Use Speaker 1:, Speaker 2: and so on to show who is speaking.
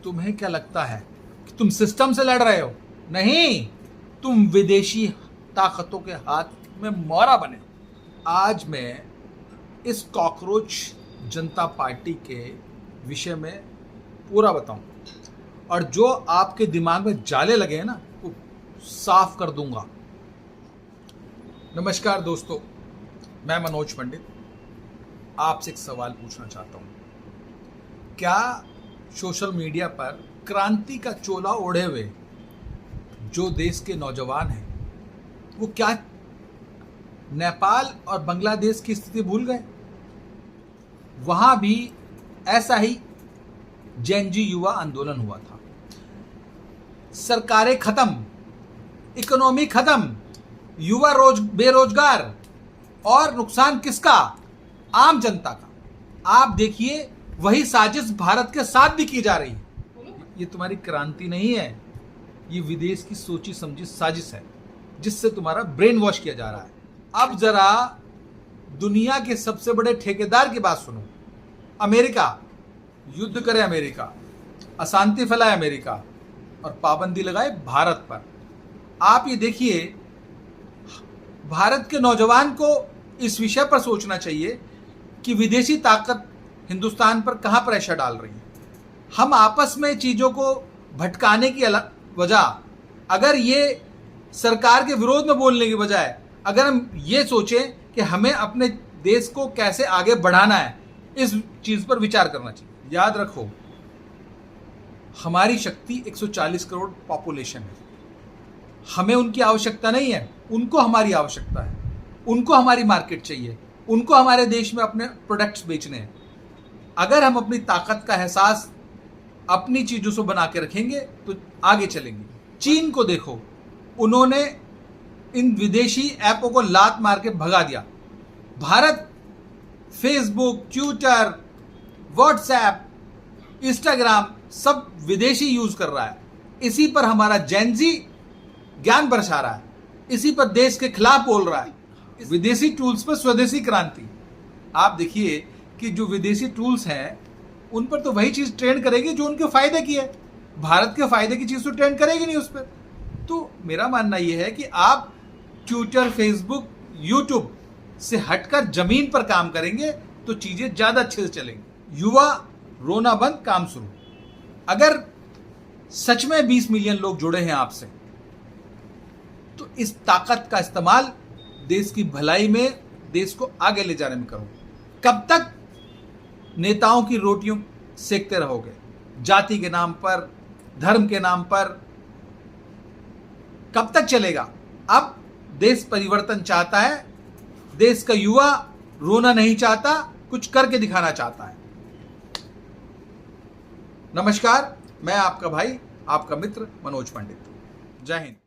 Speaker 1: तुम्हें क्या लगता है कि तुम सिस्टम से लड़ रहे हो? नहीं, तुम विदेशी ताकतों के हाथ में मोहरा बने। आज मैं इस कॉकरोच जनता पार्टी के विषय में पूरा बताऊं और जो आपके दिमाग में जाले लगे हैं ना वो साफ कर दूंगा। नमस्कार दोस्तों, मैं मनोज पंडित आपसे एक सवाल पूछना चाहता हूं। क्या सोशल मीडिया पर क्रांति का चोला ओढ़े हुए जो देश के नौजवान हैं वो क्या नेपाल और बांग्लादेश की स्थिति भूल गए? वहां भी ऐसा ही जेनजी युवा आंदोलन हुआ था। सरकारें खत्म, इकोनॉमी खत्म, युवा बेरोजगार, और नुकसान किसका? आम जनता का। आप देखिए वही साजिश भारत के साथ भी की जा रही है। ये तुम्हारी क्रांति नहीं है, ये विदेश की सोची समझी साजिश है जिससे तुम्हारा ब्रेन वॉश किया जा रहा है। अब जरा दुनिया के सबसे बड़े ठेकेदार की बात सुनो। अमेरिका युद्ध करे, अमेरिका अशांति फैलाए, अमेरिका और पाबंदी लगाए भारत पर। आप ये देखिए, भारत के नौजवान को इस विषय पर सोचना चाहिए कि विदेशी ताकत हिंदुस्तान पर कहां प्रेशर डाल रही है। हम आपस में चीजों को भटकाने की वजह, अगर ये सरकार के विरोध में बोलने की बजाय अगर हम ये सोचें कि हमें अपने देश को कैसे आगे बढ़ाना है, इस चीज पर विचार करना चाहिए। याद रखो, हमारी शक्ति 140 करोड़ पॉपुलेशन है। हमें उनकी आवश्यकता नहीं है, उनको हमारी आवश्यकता है। उनको हमारी मार्केट चाहिए, उनको हमारे देश में अपने प्रोडक्ट्स बेचने हैं। अगर हम अपनी ताकत का एहसास अपनी चीजों से बना के रखेंगे तो आगे चलेंगे। चीन को देखो, उन्होंने इन विदेशी ऐपों को लात मार के भगा दिया। Bharat Facebook, Twitter, WhatsApp, Instagram सब विदेशी यूज कर रहा है। इसी पर हमारा जेनजी ज्ञान बरसा रहा है, इसी पर देश के खिलाफ बोल रहा है। विदेशी टूल्स पर स्वदेशी क्रांति। आप देखिए कि जो विदेशी टूल्स हैं उन पर तो वही चीज ट्रेंड करेगी जो उनके फायदे की है। भारत के फायदे की चीज तो ट्रेंड करेगी नहीं उस पर। तो मेरा मानना यह है कि आप ट्विटर, फेसबुक, यूट्यूब से हटकर जमीन पर काम करेंगे तो चीजें ज्यादा अच्छे से चलेंगी। युवा रोना बंद, काम शुरू। अगर सच में 20 मिलियन लोग जुड़े हैं आपसे तो इस ताकत का इस्तेमाल देश की भलाई में, देश को आगे ले जाने में करो। कब तक नेताओं की रोटियों सेकते रहोगे? जाति के नाम पर, धर्म के नाम पर कब तक चलेगा? अब देश परिवर्तन चाहता है, देश का युवा रोना नहीं चाहता, कुछ करके दिखाना चाहता है। नमस्कार, मैं आपका भाई, आपका मित्र मनोज पंडित। जय हिंद।